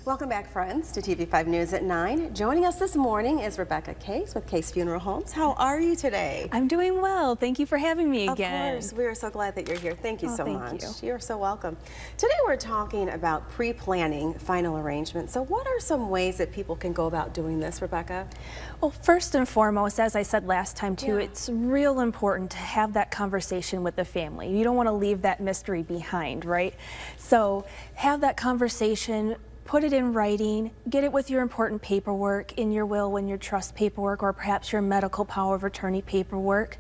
Welcome back, friends, to TV5 News at 9. Joining us this morning is Rebecca Case with Case Funeral Homes. How are you today? I'm doing well. Thank you for having me again. Of course. We are so glad that you're here. Thank you so thank much. you. You're so welcome. Today we're talking about pre-planning final arrangements. So what are some ways that people can go about doing this, Rebecca? Well, first and foremost, as I said last time too, it's real important to have that conversation with the family. You don't want to leave that mystery behind, right? So have that conversation. Put it in writing, get it with your important paperwork in your will and your trust paperwork, or perhaps your medical power of attorney paperwork.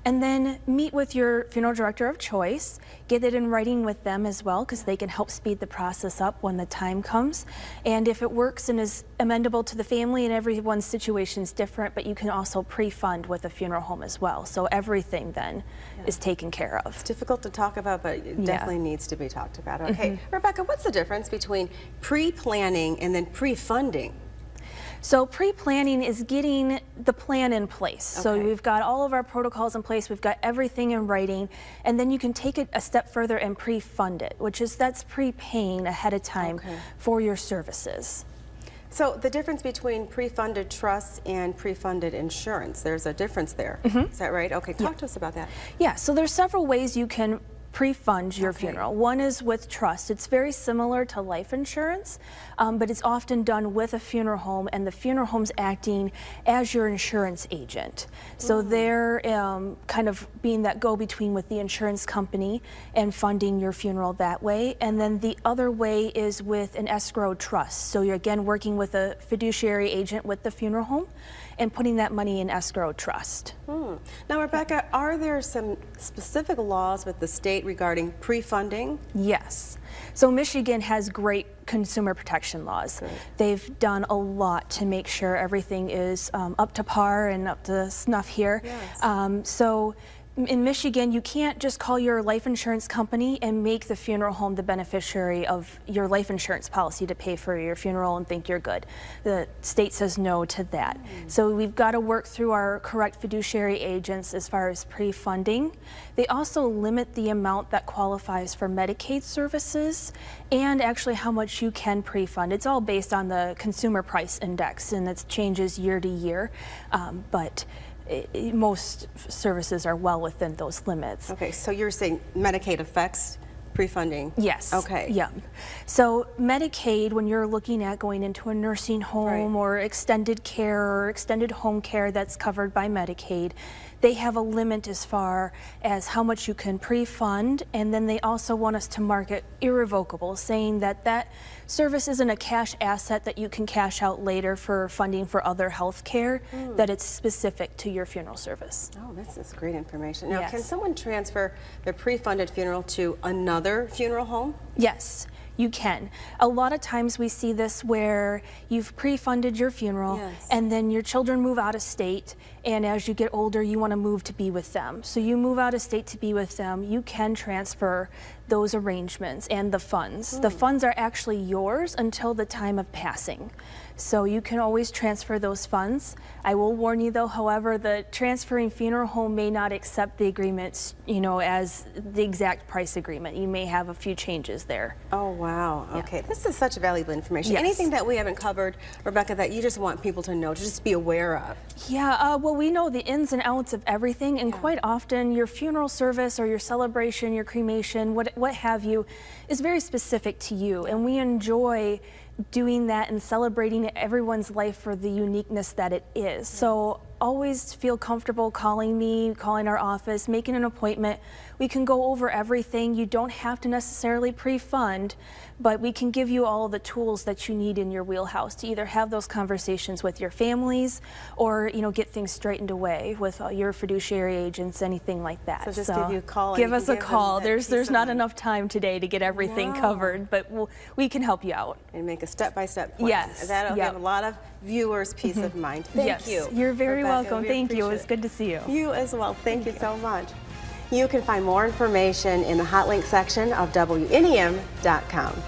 And then meet with your funeral director of choice, get it in writing with them as well, because they can help speed the process up when the time comes. And if it works and is amendable to the family, and everyone's situation is different, but you can also pre-fund with a funeral home as well. So everything then is taken care of. It's difficult to talk about, but it definitely needs to be talked about. Okay, Rebecca, what's the difference between pre-planning and then pre-funding? So pre-planning is getting the plan in place. So we've got all of our protocols in place, we've got everything in writing, and then you can take it a step further and pre-fund it, which is that's prepaying ahead of time for your services. So the difference between pre-funded trusts and pre-funded insurance, there's a difference there. Is that right? Okay, talk to us about that. Yeah, so there's several ways you can pre-fund your funeral. One is with trust. It's very similar to life insurance, but it's often done with a funeral home, and the funeral home's acting as your insurance agent. So they're kind of being that go-between with the insurance company and funding your funeral that way. And then the other way is with an escrow trust. So you're again working with a fiduciary agent with the funeral home and putting that money in escrow trust. Now, Rebecca, are there some specific laws with the state regarding pre-funding? Yes. So Michigan has great consumer protection laws. They've done a lot to make sure everything is up to par and up to snuff here. So in Michigan, you can't just call your life insurance company and make the funeral home the beneficiary of your life insurance policy to pay for your funeral and think you're good. The state says no to that. So we've got to work through our correct fiduciary agents as far as pre-funding. They also limit the amount that qualifies for Medicaid services and actually how much you can pre-fund. It's all based on the consumer price index, and it changes year to year. But most services are well within those limits. Okay, so you're saying Medicaid affects pre-funding? Yes. Okay. Yeah. So Medicaid, when you're looking at going into a nursing home or extended care or extended home care that's covered by Medicaid, they have a limit as far as how much you can pre-fund, and then they also want us to mark it irrevocable, saying that that service isn't a cash asset that you can cash out later for funding for other health care, that it's specific to your funeral service. Oh, this is great information. Now, can someone transfer their pre-funded funeral to another funeral home? Yes. You can. A lot of times we see this where you've pre-funded your funeral and then your children move out of state, and as you get older you want to move to be with them. So you move out of state to be with them, you can transfer those arrangements and the funds. The funds are actually yours until the time of passing. So you can always transfer those funds. I will warn you though, however, the transferring funeral home may not accept the agreements, you know, as the exact price agreement. You may have a few changes there. Oh, wow. Okay, this is such valuable information. Anything that we haven't covered, Rebecca, that you just want people to know, to just be aware of? Yeah, well, we know the ins and outs of everything, and quite often your funeral service or your celebration, your cremation, what have you, is very specific to you, and we enjoy doing that and celebrating everyone's life for the uniqueness that it is. So always feel comfortable calling me, calling our office, making an appointment. We can go over everything. You don't have to necessarily pre-fund, but we can give you all the tools that you need in your wheelhouse to either have those conversations with your families or, you know, get things straightened away with your fiduciary agents, anything like that. So just give you a call. Give us a call. There's not enough time today to get everything covered, but we can help you out. And make a step-by-step plan. Yes. That'll give a lot of viewers peace of mind. Thank you. You're very Rebecca, welcome. Thank you. It was good to see you. You as well. Thank you so much. You can find more information in the hot link section of WNEM.com.